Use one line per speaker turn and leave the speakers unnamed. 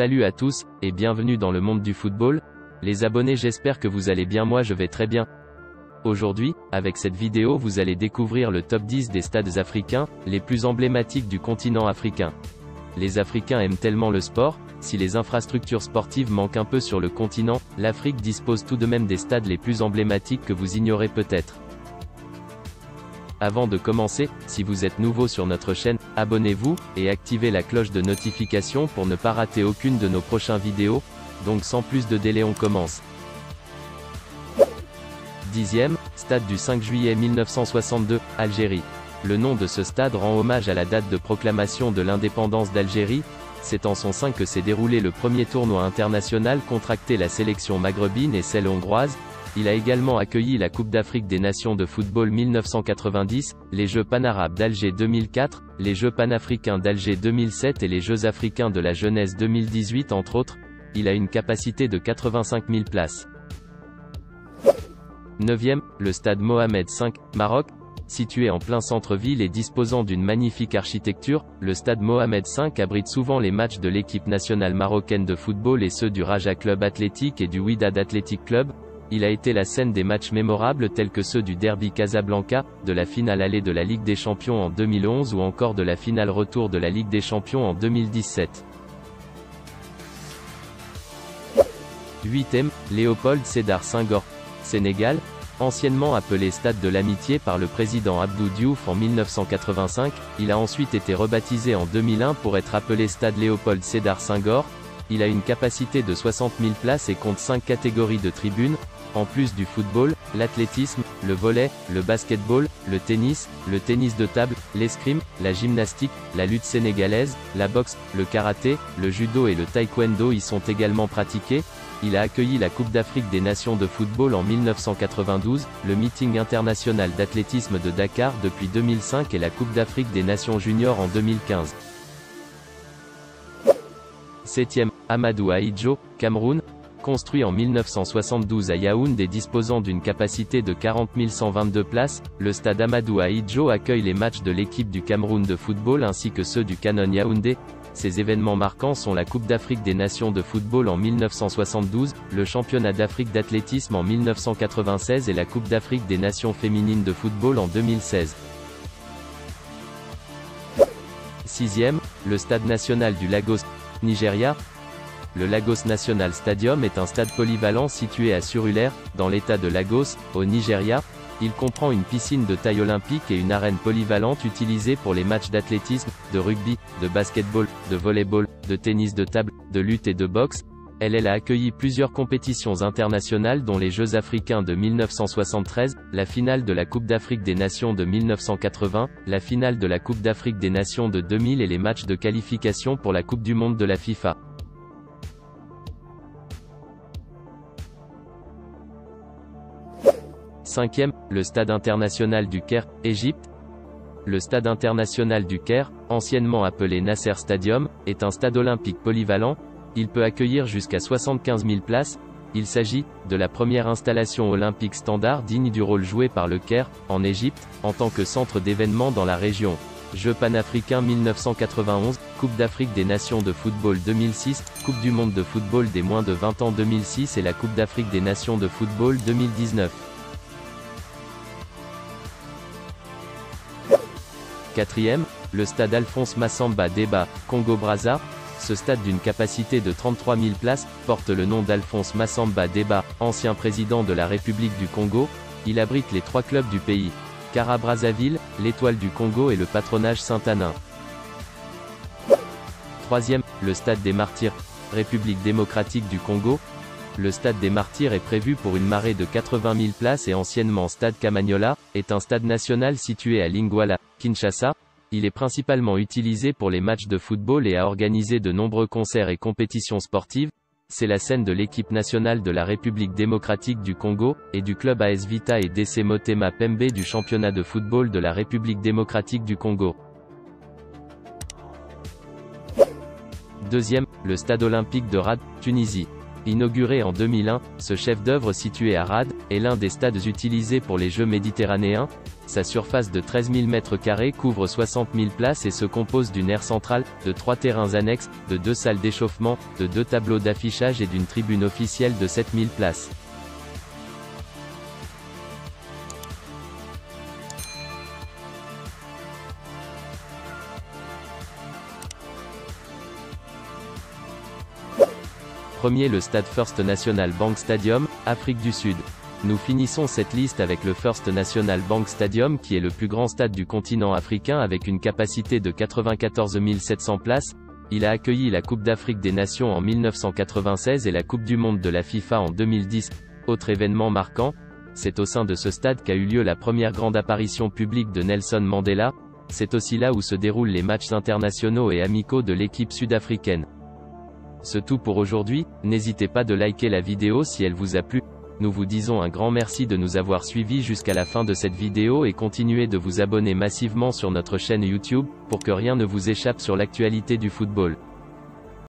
Salut à tous, et bienvenue dans le monde du football. Les abonnés, j'espère que vous allez bien, moi je vais très bien. Aujourd'hui, avec cette vidéo vous allez découvrir le top 10 des stades africains, les plus emblématiques du continent africain. Les Africains aiment tellement le sport, si les infrastructures sportives manquent un peu sur le continent, l'Afrique dispose tout de même des stades les plus emblématiques que vous ignorez peut-être. Avant de commencer, si vous êtes nouveau sur notre chaîne, abonnez-vous, et activez la cloche de notification pour ne pas rater aucune de nos prochaines vidéos. Donc sans plus de délai on commence. 10e, stade du 5 juillet 1962, Algérie. Le nom de ce stade rend hommage à la date de proclamation de l'indépendance d'Algérie. C'est en son sein que s'est déroulé le premier tournoi international contracté la sélection maghrébine et celle hongroise. Il a également accueilli la Coupe d'Afrique des Nations de football 1990, les Jeux panarabes d'Alger 2004, les Jeux panafricains d'Alger 2007 et les Jeux africains de la jeunesse 2018 entre autres. Il a une capacité de 85 000 places. 9e, le stade Mohamed V, Maroc. Situé en plein centre-ville et disposant d'une magnifique architecture, le stade Mohamed V abrite souvent les matchs de l'équipe nationale marocaine de football et ceux du Raja Club Athletic et du Wydad Athletic Club. Il a été la scène des matchs mémorables tels que ceux du Derby Casablanca, de la finale aller de la Ligue des Champions en 2011 ou encore de la finale retour de la Ligue des Champions en 2017. 8e, Léopold Sédar Senghor, Sénégal. Anciennement appelé Stade de l'Amitié par le président Abdou Diouf en 1985, il a ensuite été rebaptisé en 2001 pour être appelé Stade Léopold Sédar Senghor. Il a une capacité de 60 000 places et compte 5 catégories de tribunes. En plus du football, l'athlétisme, le volley, le basketball, le tennis de table, l'escrime, la gymnastique, la lutte sénégalaise, la boxe, le karaté, le judo et le taekwondo y sont également pratiqués. Il a accueilli la Coupe d'Afrique des Nations de football en 1992, le meeting international d'athlétisme de Dakar depuis 2005 et la Coupe d'Afrique des Nations juniors en 2015. 7e, Amadou Ahidjo, Cameroun. Construit en 1972 à Yaoundé disposant d'une capacité de 40 122 places, le stade Amadou Ahidjo accueille les matchs de l'équipe du Cameroun de football ainsi que ceux du Canon Yaoundé. Ces événements marquants sont la Coupe d'Afrique des Nations de football en 1972, le Championnat d'Afrique d'athlétisme en 1996 et la Coupe d'Afrique des Nations féminines de football en 2016. 6e, le Stade national du Lagos, Nigeria. Le Lagos National Stadium est un stade polyvalent situé à Surulere, dans l'état de Lagos, au Nigeria. Il comprend une piscine de taille olympique et une arène polyvalente utilisée pour les matchs d'athlétisme, de rugby, de basketball, de volleyball, de tennis de table, de lutte et de boxe. Elle a accueilli plusieurs compétitions internationales dont les Jeux africains de 1973, la finale de la Coupe d'Afrique des Nations de 1980, la finale de la Coupe d'Afrique des Nations de 2000 et les matchs de qualification pour la Coupe du Monde de la FIFA. 5e, le Stade international du Caire, Égypte. Le Stade international du Caire, anciennement appelé Nasser Stadium, est un stade olympique polyvalent. Il peut accueillir jusqu'à 75 000 places. Il s'agit de la première installation olympique standard digne du rôle joué par le Caire, en Égypte, en tant que centre d'événements dans la région. Jeux panafricains 1991, Coupe d'Afrique des Nations de football 2006, Coupe du monde de football des moins de 20 ans 2006 et la Coupe d'Afrique des Nations de football 2019. 4e, le stade Alphonse Massamba Deba, Congo-Brazza. Ce stade d'une capacité de 33 000 places, porte le nom d'Alphonse Massamba Deba, ancien président de la République du Congo. Il abrite les 3 clubs du pays. Kara Brazzaville, l'Étoile du Congo et le Patronage Saint-Anin. 3e, le stade des Martyrs, République démocratique du Congo. Le stade des Martyrs est prévu pour une marée de 80 000 places et anciennement stade Kamanyola, est un stade national situé à Lingwala, Kinshasa. Il est principalement utilisé pour les matchs de football et a organisé de nombreux concerts et compétitions sportives. C'est la scène de l'équipe nationale de la République démocratique du Congo, et du club AS Vita et DC Motema Pembe du championnat de football de la République démocratique du Congo. 2e, le stade olympique de Rad, Tunisie. Inauguré en 2001, ce chef-d'œuvre situé à Rade, est l'un des stades utilisés pour les Jeux méditerranéens. Sa surface de 13 000 m² couvre 60 000 places et se compose d'une aire centrale, de 3 terrains annexes, de 2 salles d'échauffement, de 2 tableaux d'affichage et d'une tribune officielle de 7 000 places. Premier, le stade First National Bank Stadium, Afrique du Sud. Nous finissons cette liste avec le First National Bank Stadium qui est le plus grand stade du continent africain avec une capacité de 94 700 places. Il a accueilli la Coupe d'Afrique des Nations en 1996 et la Coupe du Monde de la FIFA en 2010. Autre événement marquant, c'est au sein de ce stade qu'a eu lieu la première grande apparition publique de Nelson Mandela. C'est aussi là où se déroulent les matchs internationaux et amicaux de l'équipe sud-africaine. C'est tout pour aujourd'hui, n'hésitez pas de liker la vidéo si elle vous a plu. Nous vous disons un grand merci de nous avoir suivis jusqu'à la fin de cette vidéo et continuez de vous abonner massivement sur notre chaîne YouTube, pour que rien ne vous échappe sur l'actualité du football.